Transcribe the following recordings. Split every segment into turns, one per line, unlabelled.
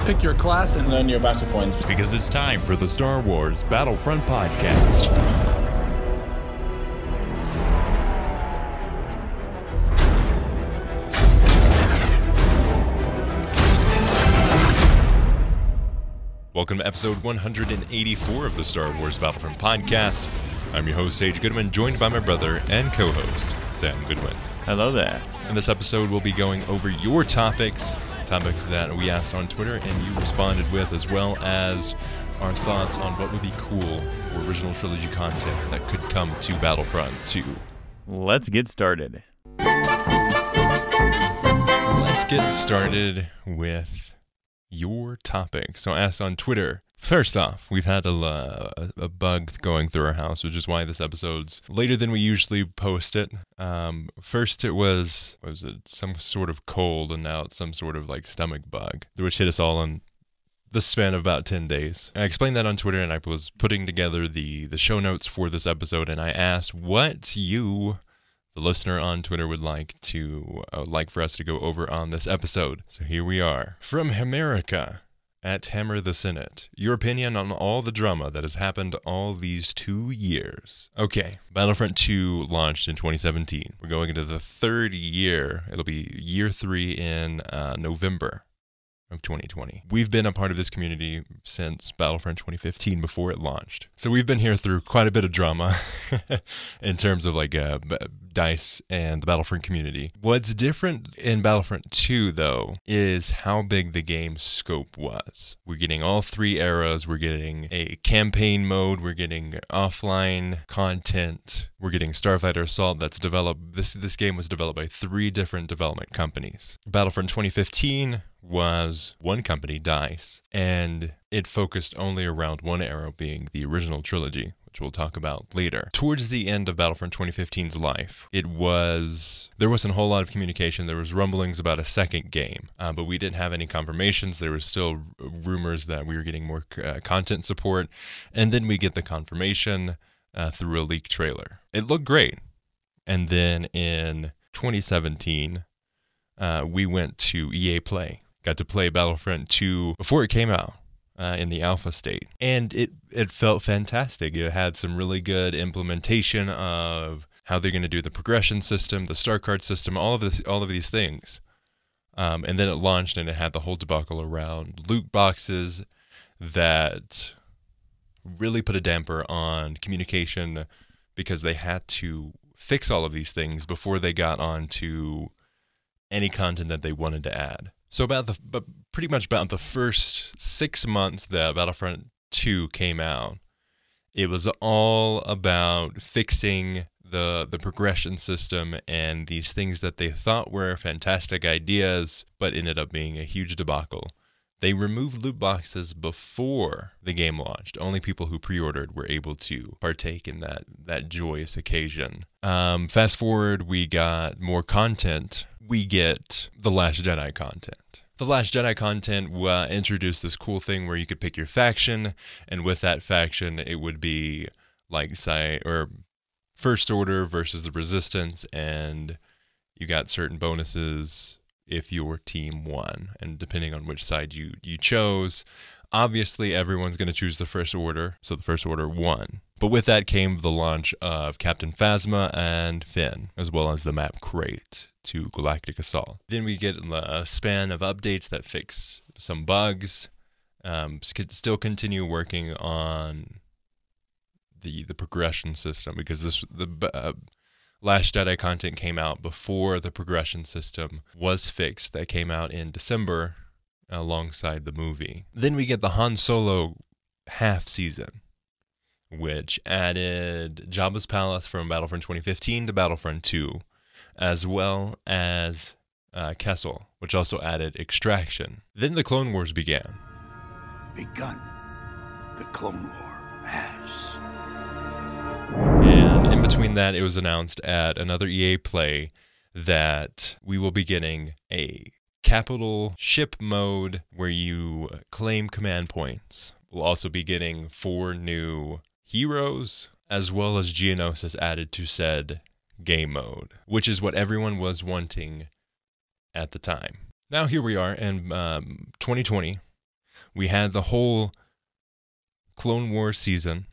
Pick your class and
earn your battle points.
Because it's time for the Star Wars Battlefront Podcast. Welcome to episode 184 of the Star Wars Battlefront Podcast. I'm your host, Sage Goodwin, joined by my brother and co-host, Sam Goodwin.
Hello there.
In this episode, we'll be going over your topics that we asked on Twitter and you responded with, as well as our thoughts on what would be cool for original Trilogy content that could come to Battlefront 2.
Let's get started.
Let's get started with your topic. So I asked on Twitter. First off, we've had a bug going through our house, which is why this episode's later than we usually post it. First it was some sort of cold, and now it's some sort of like stomach bug, which hit us all in the span of about 10 days. I explained that on Twitter, and I was putting together the show notes for this episode, and I asked what you, the listener on Twitter, would like for us to go over on this episode. So here we are. From America. At Hammer the Senate, your opinion on all the drama that has happened all these 2 years. Okay, Battlefront 2 launched in 2017. We're going into the third year. It'll be year 3 in November of 2020. We've been a part of this community since Battlefront 2015, before it launched. So we've been here through quite a bit of drama in terms of like DICE and the Battlefront community. What's different in Battlefront 2, though, is how big the game's scope was. We're getting all 3 eras. We're getting a campaign mode. We're getting offline content. We're getting Starfighter Assault that's developed. This game was developed by 3 different development companies. Battlefront 2015 was one company, DICE, and it focused only around one era, being the original trilogy, which we'll talk about later. Towards the end of Battlefront 2015's life, there wasn't a whole lot of communication. There was rumblings about a second game, but we didn't have any confirmations. There was still rumors that we were getting more content support, and then we get the confirmation through a leaked trailer. It looked great, and then in 2017, we went to EA Play. Got to play Battlefront 2 before it came out in the alpha state. And it felt fantastic. It had some really good implementation of how they're going to do the progression system, the star card system, all of these things. And then it launched, and it had the whole debacle around loot boxes that really put a damper on communication, because they had to fix all of these things before they got on to any content that they wanted to add. So pretty much about the first 6 months that Battlefront 2 came out, it was all about fixing the progression system and these things that they thought were fantastic ideas, but ended up being a huge debacle. They removed loot boxes before the game launched. Only people who pre-ordered were able to partake in that joyous occasion. Fast forward, we got more content. We get The Last Jedi content. The Last Jedi content introduced this cool thing where you could pick your faction, and with that faction, it would be like First Order versus the Resistance, and you got certain bonuses if your team won, and depending on which side you chose. Obviously, everyone's going to choose the First Order, so the First Order won. But with that came the launch of Captain Phasma and Finn, as well as the map crate to Galactic Assault. Then we get a span of updates that fix some bugs, still continue working on the progression system, because the Last Jedi content came out before the progression system was fixed. That came out in December alongside the movie. Then we get the Han Solo half season, which added Jabba's Palace from Battlefront 2015 to Battlefront 2, as well as Kessel, which also added Extraction. Then the Clone Wars began.
Begun. The Clone War has.
And in between that, it was announced at another EA Play that we will be getting a capital ship mode where you claim command points. We'll also be getting 4 new heroes, as well as Geonosis added to said game mode, which is what everyone was wanting at the time. Now here we are in 2020, We had the whole Clone Wars season,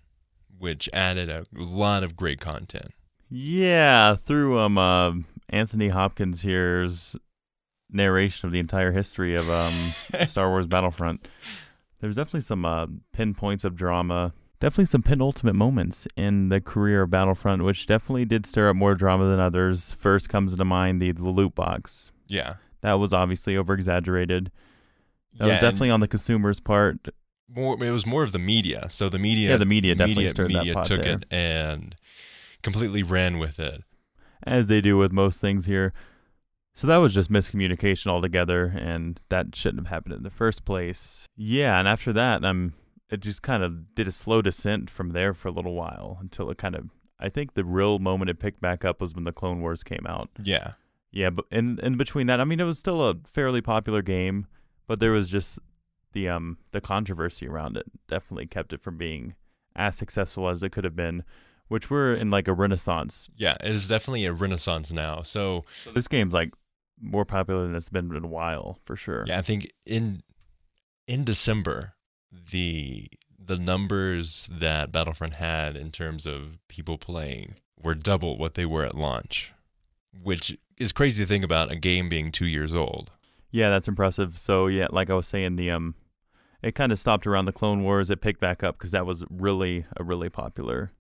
which added a lot of great content.
Yeah, through Anthony Hopkins here's narration of the entire history of Star Wars Battlefront. There's definitely some pinpoints of drama. Definitely some penultimate moments in the career of Battlefront, which definitely did stir up more drama than others. First comes to mind the loot box.
Yeah.
That was obviously over-exaggerated. That was definitely on the consumer's part.
It was more of the media. So the media
definitely stirred that pot
took
there.
it and completely ran with it.
As they do with most things here. So that was just miscommunication altogether, and that shouldn't have happened in the first place. Yeah, and after that, it just kind of did a slow descent from there for a little while until it kind of, I think the real moment it picked back up was when the Clone Wars came out.
Yeah.
Yeah, but in between that, I mean, it was still a fairly popular game, but there was just the controversy around it definitely kept it from being as successful as it could have been, which we're in like a renaissance.
Yeah, it is definitely a renaissance now. So
this game's like more popular than it's been in a while, for sure.
Yeah, I think in December, the numbers that Battlefront had in terms of people playing were double what they were at launch, which is crazy to think about a game being 2 years old.
Yeah, that's impressive. So yeah, like I was saying, it kind of stopped around the Clone Wars. It picked back up because that was really a really popular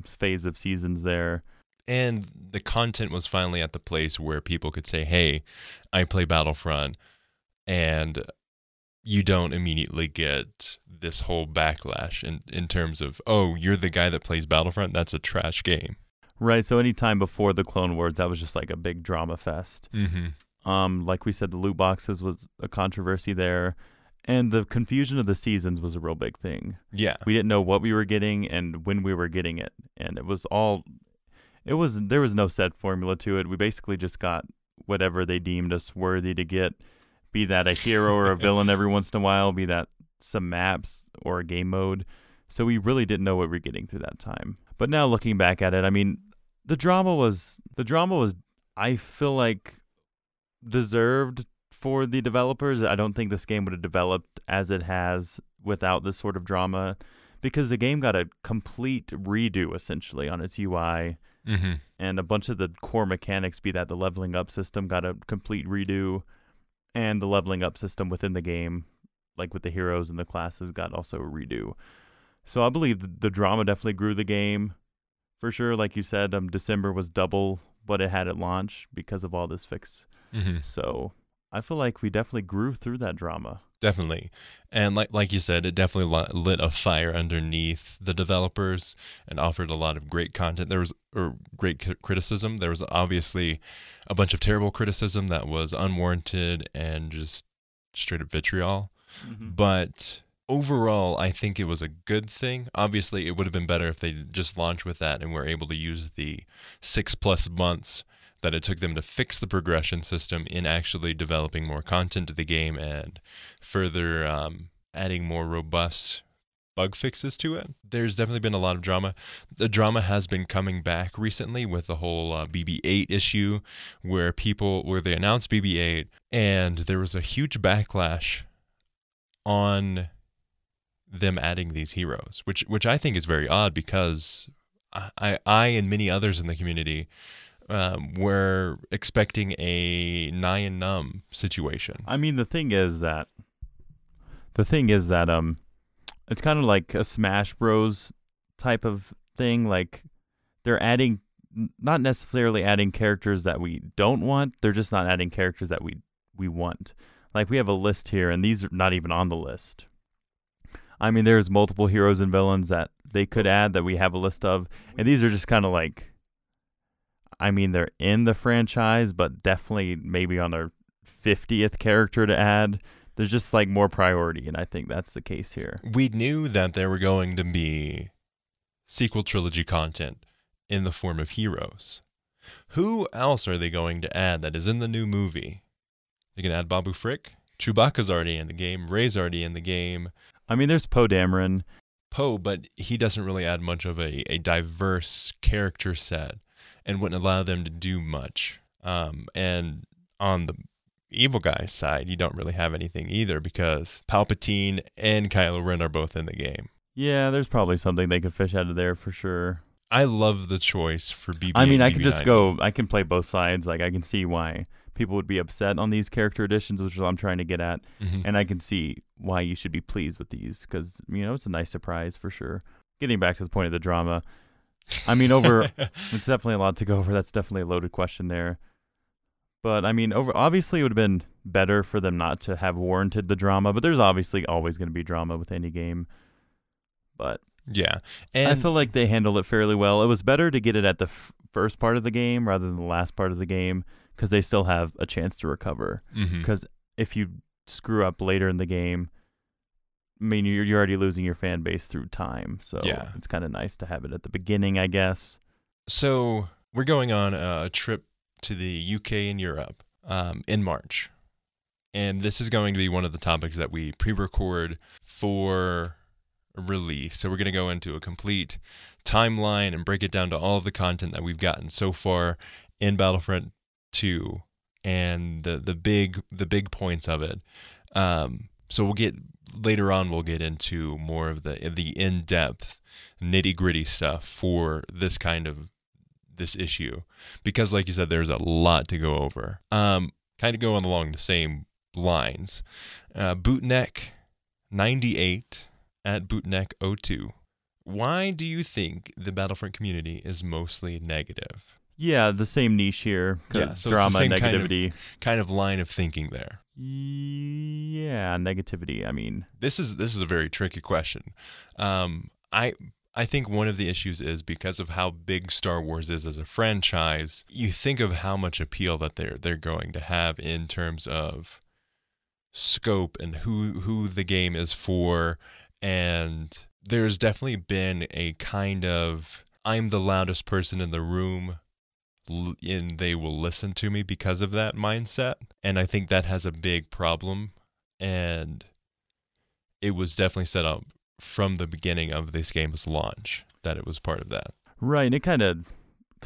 phase of seasons there.
And the content was finally at the place where people could say, hey, I play Battlefront, and you don't immediately get this whole backlash in terms of, oh, you're the guy that plays Battlefront? That's a trash game.
Right, so any time before the Clone Wars, that was just like a big drama fest.
Mm-hmm.
Like we said, the loot boxes was a controversy there, and the confusion of the seasons was a real big thing.
Yeah.
We didn't know what we were getting and when we were getting it, and there was no set formula to it. We basically just got whatever they deemed us worthy to get, be that a hero or a villain every once in a while, be that some maps or a game mode. So we really didn't know what we were getting through that time. But now looking back at it, I mean, the drama was, I feel like, deserved for the developers. I don't think this game would have developed as it has without this sort of drama, because the game got a complete redo essentially on its UI.
Mm-hmm.
And a bunch of the core mechanics, be that the leveling up system, got a complete redo, and the leveling up system within the game, like with the heroes and the classes, got also a redo. So I believe the drama definitely grew the game, for sure. Like you said, December was double what it had at launch because of all this fix.
Mm-hmm.
So I feel like we definitely grew through that drama.
Definitely. And like you said, it definitely lit a fire underneath the developers and offered a lot of great content. There was great criticism. There was obviously a bunch of terrible criticism that was unwarranted and just straight up vitriol.
Mm-hmm.
But overall, I think it was a good thing. Obviously, it would have been better if they just launched with that and were able to use the 6+ months that it took them to fix the progression system in actually developing more content to the game and further adding more robust bug fixes to it. There's definitely been a lot of drama. The drama has been coming back recently with the whole BB-8 issue where they announced BB-8 and there was a huge backlash on them adding these heroes, which I think is very odd because I and many others in the community we're expecting a nigh and numb situation.
I mean, the thing is that it's kind of like a Smash Bros type of thing. Like they're not necessarily adding characters that we don't want. They're just not adding characters that we want. Like we have a list here, and these are not even on the list. I mean, there's multiple heroes and villains that they could add that we have a list of, and these are just kind of like, I mean, they're in the franchise, but definitely maybe on their 50th character to add. There's just like more priority, and I think that's the case here.
We knew that there were going to be sequel trilogy content in the form of heroes. Who else are they going to add that is in the new movie? They can add Babu Frick. Chewbacca's already in the game. Rey's already in the game.
I mean, there's Poe Dameron.
Poe, but he doesn't really add much of a diverse character set and wouldn't allow them to do much. And on the evil guy's side, you don't really have anything either because Palpatine and Kylo Ren are both in the game.
Yeah, there's probably something they could fish out of there for sure.
I love the choice for BB.
I mean,
and
I can just
BB9.
go. I can play both sides. Like, I can see why people would be upset on these character additions, which is what I'm trying to get at,
Mhm.
and I can see why you should be pleased with these because it's a nice surprise for sure. Getting back to the point of the drama, I mean, it's definitely a lot to go over. That's definitely a loaded question there. But I mean, obviously it would have been better for them not to have warranted the drama. But there's obviously always going to be drama with any game. But
Yeah,
I
and
feel like they handled it fairly well. It was better to get it at the first part of the game rather than the last part of the game because they still have a chance to recover.
mhm.
Because if you screw up later in the game, I mean, you're already losing your fan base through time. So
Yeah.
it's kind of nice to have it at the beginning, I guess.
So we're going on a trip to the UK and Europe in March. And this is going to be one of the topics that we pre-record for release. So we're going to go into a complete timeline and break it down to all of the content that we've gotten so far in Battlefront 2 and the big points of it. So we'll get into more of the in-depth nitty-gritty stuff for this issue because, like you said, there's a lot to go over. Kind of going along the same lines. Bootneck 98 at Bootneck02. Why do you think the Battlefront community is mostly negative?
Yeah, the same niche here.
Yeah,
Because
so it's the
drama,
same
negativity.
kind of line of thinking there.
Yeah, negativity. I mean,
This is a very tricky question. I think one of the issues is because of how big Star Wars is as a franchise. You think of how much appeal that they're going to have in terms of scope and who the game is for, and there's definitely been a kind of I'm the loudest person in the room and they will listen to me because of that mindset. And I think that has a big problem. And it was definitely set up from the beginning of this game's launch that it was part of that.
right. And it kind of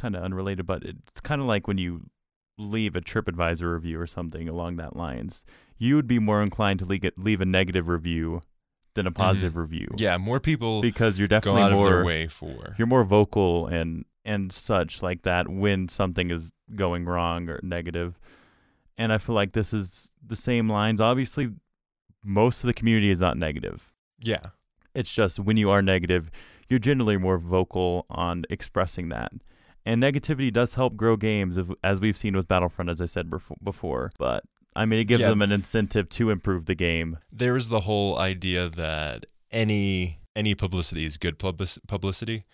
unrelated, but it's kind of like when you leave a TripAdvisor review or something along that lines. You would be more inclined to leave a negative review than a positive review.
Yeah, more people
Because you're
go
definitely
out of their
more
way for.
you're more vocal and such like that when something is going wrong or negative. And I feel like this is the same lines. Obviously, most of the community is not negative.
Yeah.
It's just when you are negative, you're generally more vocal on expressing that. And negativity does help grow games, as we've seen with Battlefront, as I said before. But, I mean, it gives them an incentive to improve the game.
There is the whole idea that any publicity is good publicity.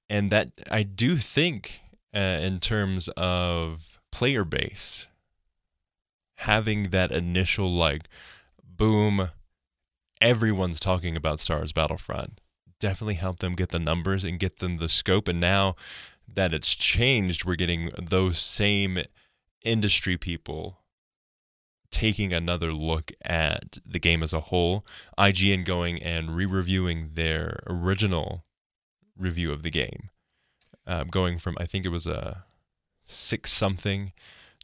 And that I do think in terms of player base, having that initial like, boom, everyone's talking about Star Wars Battlefront definitely helped them get the numbers and get them the scope. And now that it's changed, we're getting those same industry people taking another look at the game as a whole. IGN going and re-reviewing their original review of the game, going from I think it was a 6 something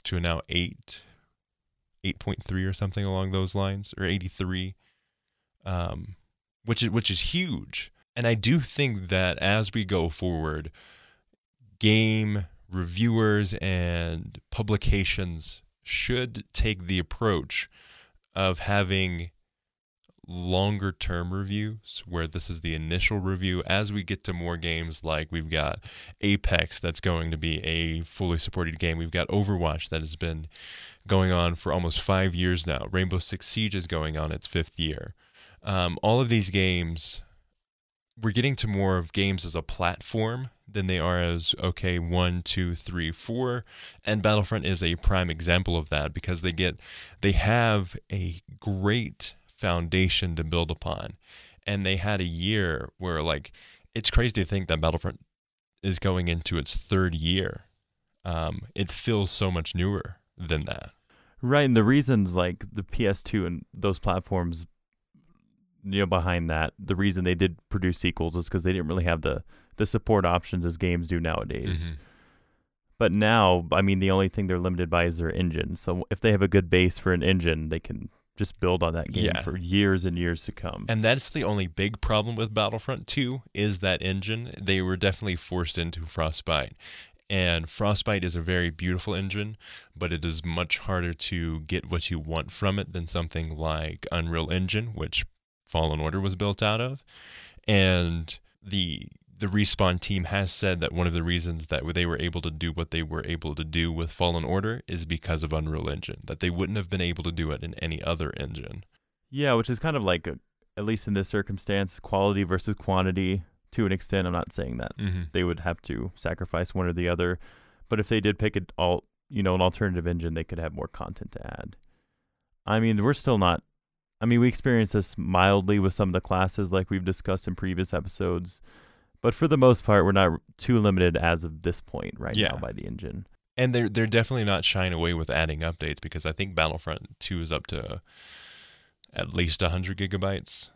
to now 8.3 or something along those lines, or 83, which is huge. And I do think that as we go forward, game reviewers and publications should take the approach of having longer term reviews where this is the initial review. As we get to more games, like we've got Apex that's going to be a fully supported game, we've got Overwatch that has been going on for almost 5 years now, Rainbow Six Siege is going on its 5th year. All of these games, we're getting to more of games as a platform than they are as, okay, 1, 2, 3, 4. And Battlefront is a prime example of that because they have a great foundation to build upon. And they had a year where, like, it's crazy to think that Battlefront is going into its 3rd year. It feels so much newer than that.
Right, and the reasons like the PS2 and those platforms, behind that, the reason they did produce sequels is because they didn't really have the support options as games do nowadays.
Mm-hmm.
But now, I mean, the only thing they're limited by is their engine. So if they have a good base for an engine, they can just build on that game for years and years to come.
And that's the only big problem with Battlefront 2 is that engine. They were definitely forced into Frostbite. And Frostbite is a very beautiful engine, but it is much harder to get what you want from it than something like Unreal Engine, which Fallen Order was built out of. And the Respawn team has said that one of the reasons that they were able to do what they were able to do with Fallen Order is because of Unreal Engine, that they wouldn't have been able to do it in any other engine.
Yeah, which is kind of like, at least in this circumstance, quality versus quantity. To an extent, I'm not saying that they would have to sacrifice one or the other, but if they did pick an alternative engine, they could have more content to add. I mean, we're still not. I mean, we experienced this mildly with some of the classes, like we've discussed in previous episodes, but for the most part, we're not too limited as of this point now by the engine.
And they're definitely not shying away with adding updates, because I think Battlefront 2 is up to at least 100 gigabytes.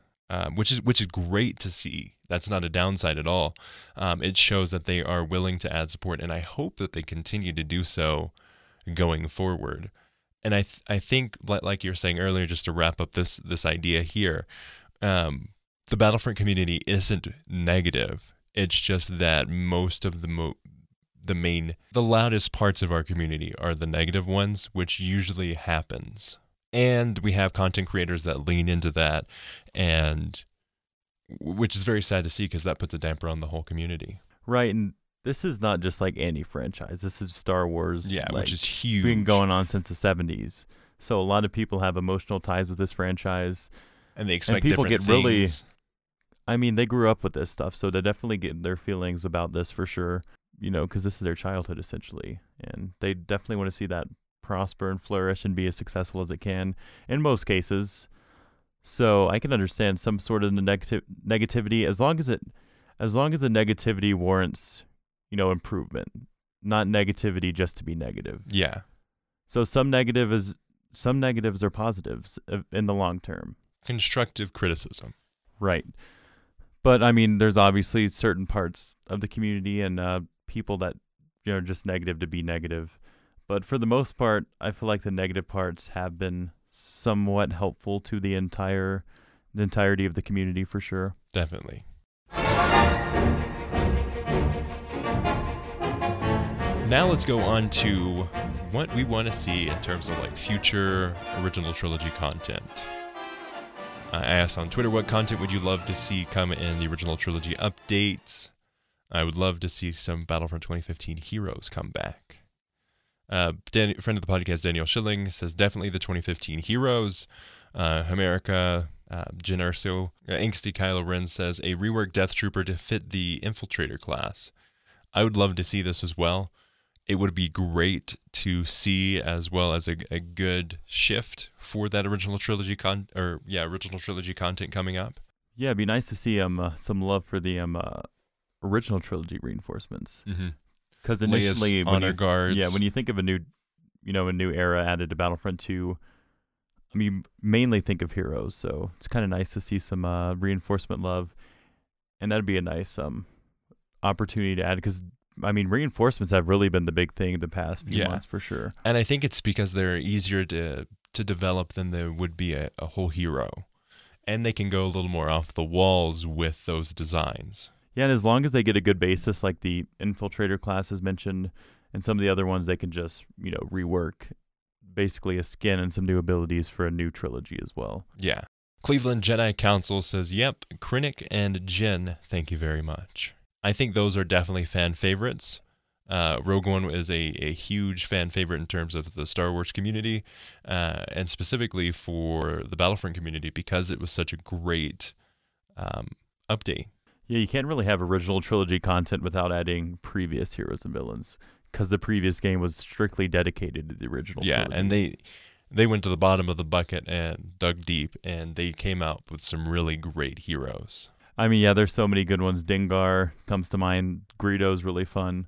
Which is great to see. That's not a downside at all. It shows that they are willing to add support, and I hope that they continue to do so going forward. And I think, like you were saying earlier, just to wrap up this idea here, the Battlefront community isn't negative. It's just that most of the loudest parts of our community are the negative ones, which usually happens. And we have content creators that lean into that, and which is very sad to see, because that puts a damper on the whole community.
Right, and this is not just like any franchise. This is Star Wars.
Yeah, which is huge.
Been going on since the 70s. So a lot of people have emotional ties with this franchise.
And they expect
people
different
get
things.
I mean, they grew up with this stuff, so they definitely get their feelings about this for sure, because this is their childhood essentially. And they definitely want to see that prosper and flourish and be as successful as it can in most cases. So I can understand some sort of negativity as long as the negativity warrants, improvement, not negativity just to be negative.
Yeah.
So some negatives are positives in the long term.
Constructive criticism.
Right. But I mean, there's obviously certain parts of the community and people that are just negative to be negative. But for the most part, I feel like the negative parts have been somewhat helpful to the entirety of the community for sure.
Definitely. Now let's go on to what we want to see in terms of like future original trilogy content. I asked on Twitter, what content would you love to see come in the original trilogy updates? I would love to see some Battlefront 2015 heroes come back. Friend of the podcast, Daniel Schilling, says definitely the 2015 heroes. America, Jen Urso. Angsty Kylo Ren says a reworked Death Trooper to fit the Infiltrator class. I would love to see this as well. It would be great to see, as well as a good shift for that original trilogy content coming up.
Yeah, it'd be nice to see some love for the original trilogy reinforcements.
Mm-hmm.
Because initially,
honor guards.
Yeah, when you think of a new era added to Battlefront 2, I mean, mainly think of heroes. So it's kind of nice to see some reinforcement love, and that'd be a nice opportunity to add. Because I mean, reinforcements have really been the big thing the past few months for sure.
And I think it's because they're easier to develop than there would be a whole hero, and they can go a little more off the walls with those designs.
Yeah, and as long as they get a good basis, like the Infiltrator class as mentioned, and some of the other ones, they can just, rework basically a skin and some new abilities for a new trilogy as well.
Yeah. Cleveland Jedi Council says, yep, Krennic and Jyn, thank you very much. I think those are definitely fan favorites. Rogue One is a huge fan favorite in terms of the Star Wars community, and specifically for the Battlefront community, because it was such a great update.
Yeah, you can't really have original trilogy content without adding previous heroes and villains, because the previous game was strictly dedicated to the original trilogy.
Yeah, and they went to the bottom of the bucket and dug deep, and they came out with some really great heroes.
I mean, yeah, there's so many good ones. Dengar comes to mind. Greedo's really fun.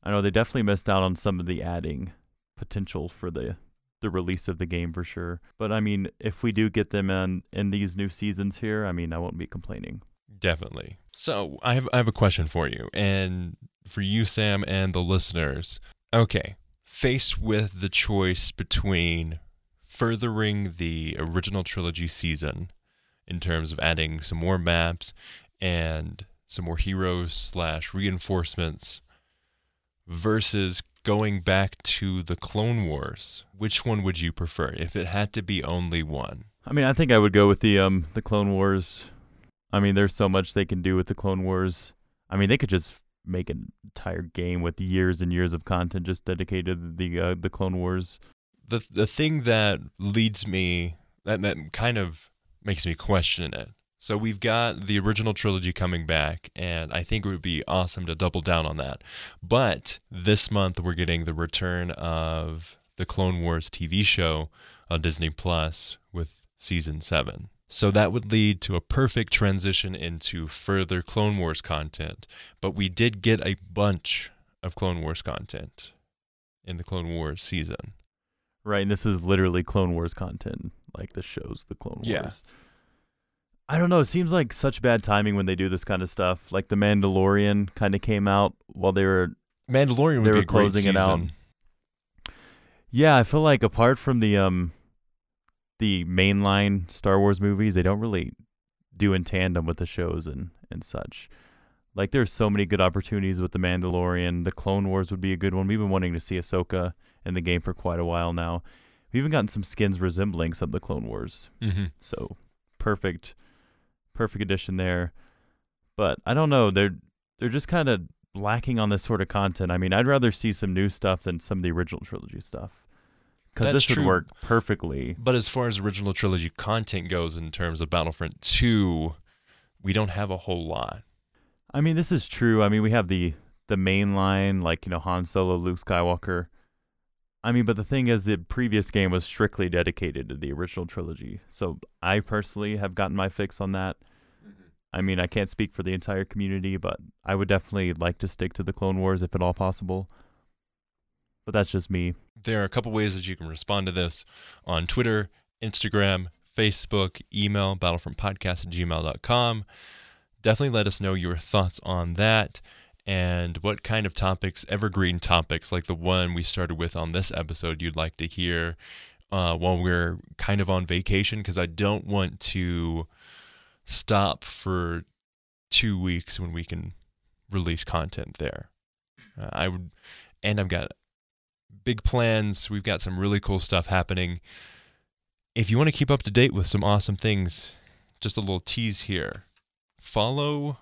I know they definitely missed out on some of the adding potential for the release of the game for sure. But I mean, if we do get them in these new seasons here, I mean, I won't be complaining.
Definitely. So I have a question for you, and for you, Sam, and the listeners. Okay. Faced with the choice between furthering the original trilogy season in terms of adding some more maps and some more heroes / reinforcements versus going back to the Clone Wars, which one would you prefer if it had to be only one?
I mean, I think I would go with the Clone Wars. I mean, there's so much they can do with the Clone Wars. I mean, they could just make an entire game with years and years of content just dedicated to the Clone Wars.
The thing that leads me, that kind of makes me question it. So we've got the original trilogy coming back, and I think it would be awesome to double down on that. But this month we're getting the return of the Clone Wars TV show on Disney Plus with season 7. So that would lead to a perfect transition into further Clone Wars content. But we did get a bunch of Clone Wars content in the Clone Wars season.
Right, and this is literally Clone Wars content, like the show's the Clone Wars.
Yeah.
I don't know, it seems like such bad timing when they do this kind of stuff. Like The Mandalorian kind of came out while they were
Mandalorian would be a great
closing
season.
it out. Yeah, I feel like apart from the mainline Star Wars movies, they don't really do in tandem with the shows and such. Like, there's so many good opportunities with The Mandalorian. The Clone Wars would be a good one. We've been wanting to see Ahsoka in the game for quite a while now. We've even gotten some skins resembling some of the Clone Wars.
Mm-hmm.
So, perfect addition there. But I don't know. They're just kind of lacking on this sort of content. I mean, I'd rather see some new stuff than some of the original trilogy stuff. Because this would work perfectly.
But as far as original trilogy content goes in terms of Battlefront 2, we don't have a whole lot.
I mean, this is true. I mean, we have the main line, like, you know, Han Solo, Luke Skywalker. I mean, but the thing is, the previous game was strictly dedicated to the original trilogy. So I personally have gotten my fix on that. Mm-hmm. I mean, I can't speak for the entire community, but I would definitely like to stick to the Clone Wars if at all possible. But that's just me.
There are a couple ways that you can respond to this on Twitter, Instagram, Facebook, email, battlefrontpodcast@gmail.com. Definitely let us know your thoughts on that and what kind of topics, evergreen topics like the one we started with on this episode, you'd like to hear while we're kind of on vacation, because I don't want to stop for 2 weeks when we can release content there. I've got big plans. We've got some really cool stuff happening. If you want to keep up to date with some awesome things, just a little tease here. Follow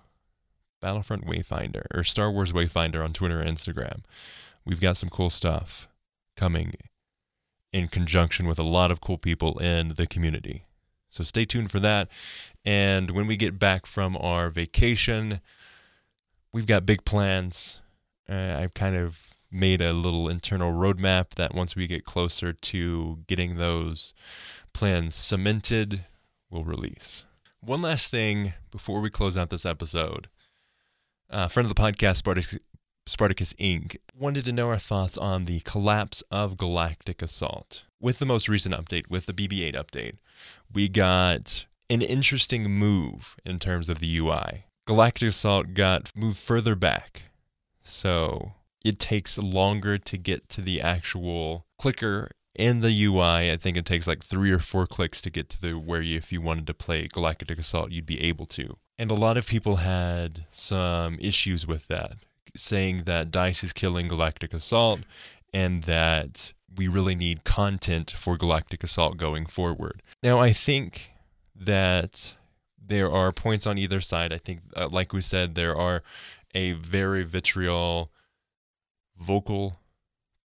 Battlefront Wayfinder or Star Wars Wayfinder on Twitter and Instagram. We've got some cool stuff coming in conjunction with a lot of cool people in the community. So stay tuned for that. And when we get back from our vacation, we've got big plans. I've kind of made a little internal roadmap that once we get closer to getting those plans cemented, we'll release. One last thing before we close out this episode. Friend of the podcast, Spartacus Inc., wanted to know our thoughts on the collapse of Galactic Assault. With the most recent update, with the BB-8 update, we got an interesting move in terms of the UI. Galactic Assault got moved further back, so it takes longer to get to the actual clicker in the UI. I think it takes like 3 or 4 clicks to get to where if you wanted to play Galactic Assault, you'd be able to. And a lot of people had some issues with that, saying that DICE is killing Galactic Assault and that we really need content for Galactic Assault going forward. Now, I think that there are points on either side. I think, like we said, there are a very vitriol, vocal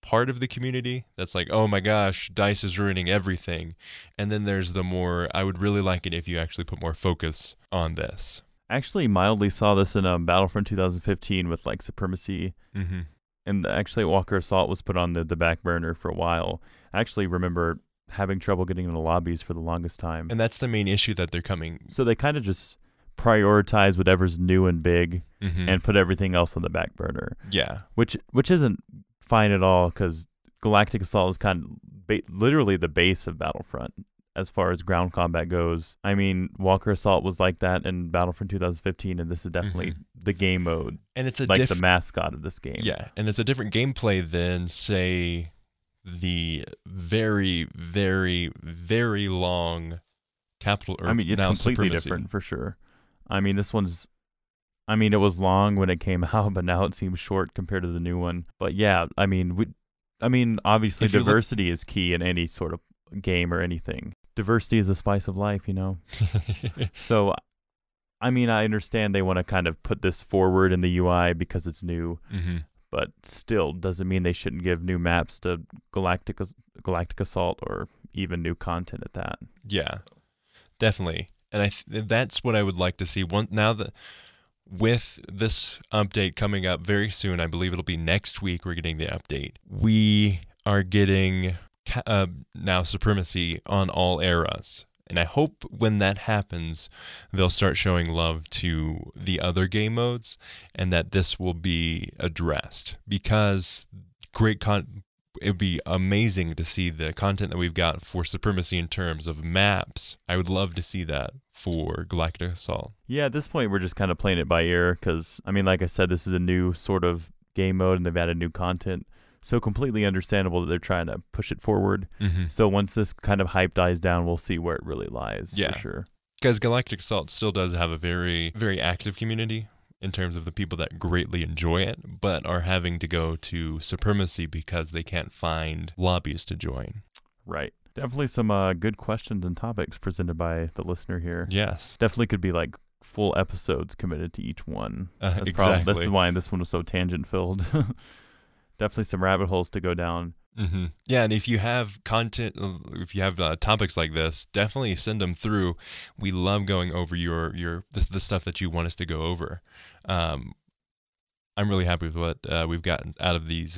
part of the community that's like, oh my gosh, DICE is ruining everything. And then there's the more, I would really like it if you actually put more focus on this.
I actually mildly saw this in Battlefront 2015 with like Supremacy.
Mm-hmm.
And actually Walker Assault was put on the back burner for a while. I actually remember having trouble getting into lobbies for the longest time.
And that's the main issue that they're coming.
So they kind of just prioritize whatever's new and big and put everything else on the back burner.
Yeah.
Which isn't fine at all, because Galactic Assault is kind of literally the base of Battlefront as far as ground combat goes. I mean, Walker Assault was like that in Battlefront 2015, and this is definitely the game mode,
and it's a
like the mascot of this game.
Yeah, and it's a different gameplay than, say, the very, very, very long capital. Or
I mean, it's
now
completely
Supremacy.
different for sure. I mean, this one's. I mean, it was long when it came out, but now it seems short compared to the new one. But yeah, I mean, obviously diversity is key in any sort of game or anything. Diversity is the spice of life, you know. So, I mean, I understand they want to kind of put this forward in the UI because it's new, but still doesn't mean they shouldn't give new maps to Galactic Assault or even new content at that.
Yeah, definitely. And that's what I would like to see. Now that with this update coming up very soon, I believe it'll be next week, we're getting the update. We are getting now Supremacy on all eras. And I hope when that happens, they'll start showing love to the other game modes and that this will be addressed, because it would be amazing to see the content that we've got for Supremacy in terms of maps. I would love to see that for Galactic Assault.
Yeah, at this point, we're just kind of playing it by ear because, I mean, like I said, this is a new sort of game mode and they've added new content. So completely understandable that they're trying to push it forward. So once this kind of hype dies down, we'll see where it really lies, for sure.
Because Galactic Assault still does have a very, very active community in terms of the people that greatly enjoy it, but are having to go to Supremacy because they can't find lobbies to join.
Right. Definitely some good questions and topics presented by the listener here.
Yes.
Definitely could be like full episodes committed to each one.
Exactly.
This is why this one was so tangent-filled. Definitely some rabbit holes to go down.
Yeah, and if you have content, if you have topics like this, definitely send them through. We love going over the stuff that you want us to go over. I'm really happy with what we've gotten out of these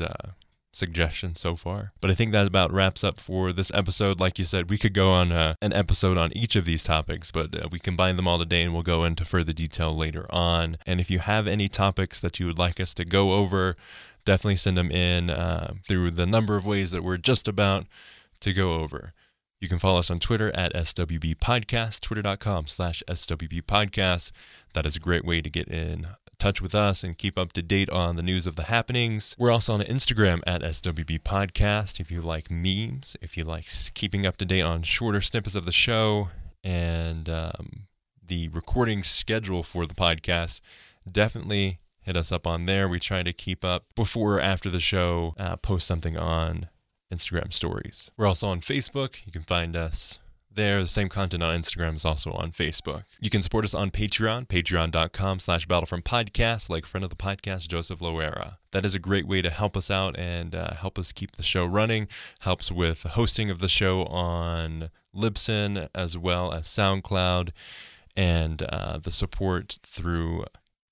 suggestions so far. But I think that about wraps up for this episode. Like you said, we could go on an episode on each of these topics, but we combine them all today and we'll go into further detail later on. And if you have any topics that you would like us to go over, definitely send them in through the number of ways that we're just about to go over. You can follow us on Twitter at SWB Podcast, twitter.com/SWB Podcast. That is a great way to get in touch with us and keep up to date on the news of the happenings. We're also on Instagram at SWB Podcast. If you like memes, if you like keeping up to date on shorter snippets of the show and the recording schedule for the podcast, definitely hit us up on there. We try to keep up before or after the show, post something on Instagram stories. We're also on Facebook. You can find us there. The same content on Instagram is also on Facebook. You can support us on Patreon, patreon.com/battlefrontpodcast, like friend of the podcast, Joseph Loera. That is a great way to help us out and help us keep the show running. Helps with hosting of the show on Libsyn as well as SoundCloud, and the support through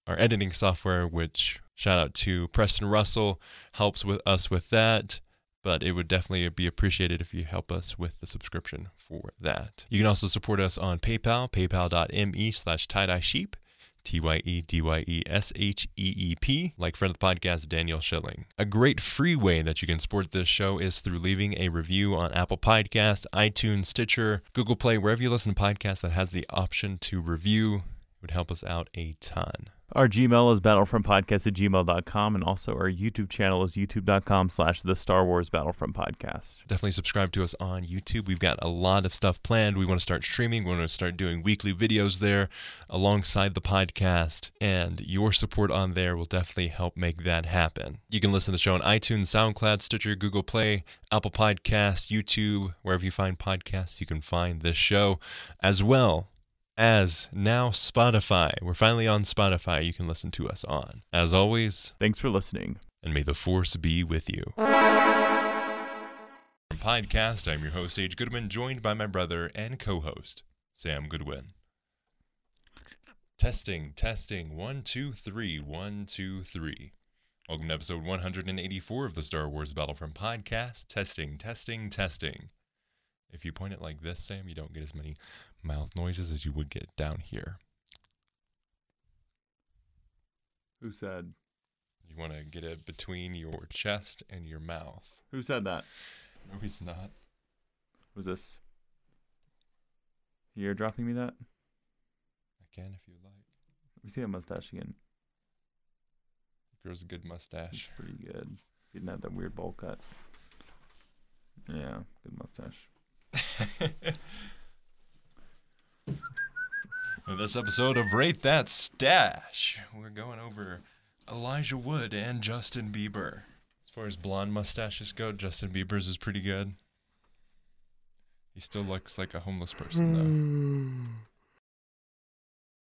our editing software, which shout out to Preston Russell, helps with us with that. But it would definitely be appreciated if you help us with the subscription for that. You can also support us on PayPal, paypal.me/tie-dye-sheep, TYEDYESHEEP, like friend of the podcast, Daniel Schilling. A great free way that you can support this show is through leaving a review on Apple Podcasts, iTunes, Stitcher, Google Play, wherever you listen to podcasts that has the option to review. It would help us out a ton.
Our Gmail is battlefrontpodcast@gmail.com, and also our YouTube channel is youtube.com/the Star Wars Battlefront Podcast.
Definitely subscribe to us on YouTube. We've got a lot of stuff planned. We want to start streaming. We want to start doing weekly videos there alongside the podcast, and your support on there will definitely help make that happen. You can listen to the show on iTunes, SoundCloud, Stitcher, Google Play, Apple Podcasts, YouTube, wherever you find podcasts, you can find this show, as well as now Spotify. We're finally on Spotify. You can listen to us on. As always,
thanks for listening,
and may the Force be with you. From Podcast, I'm your host, Sage Goodwin, joined by my brother and co-host, Sam Goodwin. Testing, 1, 2, 3, 1, 2, 3. Welcome to episode 184 of the Star Wars Battlefront Podcast. Testing. If you point it like this, Sam, you don't get as many mouth noises as you would get down here.
Who said?
You want to get it between your chest and your mouth.
Who said that?
No, he's not.
Was this? You airdropping me that?
I can if you like.
Let me see that mustache again.
Grows a good mustache.
Pretty good. He didn't have that weird bowl cut. Yeah, good mustache.
In this episode of Rate That Stash, we're going over Elijah Wood and Justin Bieber. As far as blonde mustaches go, Justin Bieber's is pretty good. He still looks like a homeless person, though.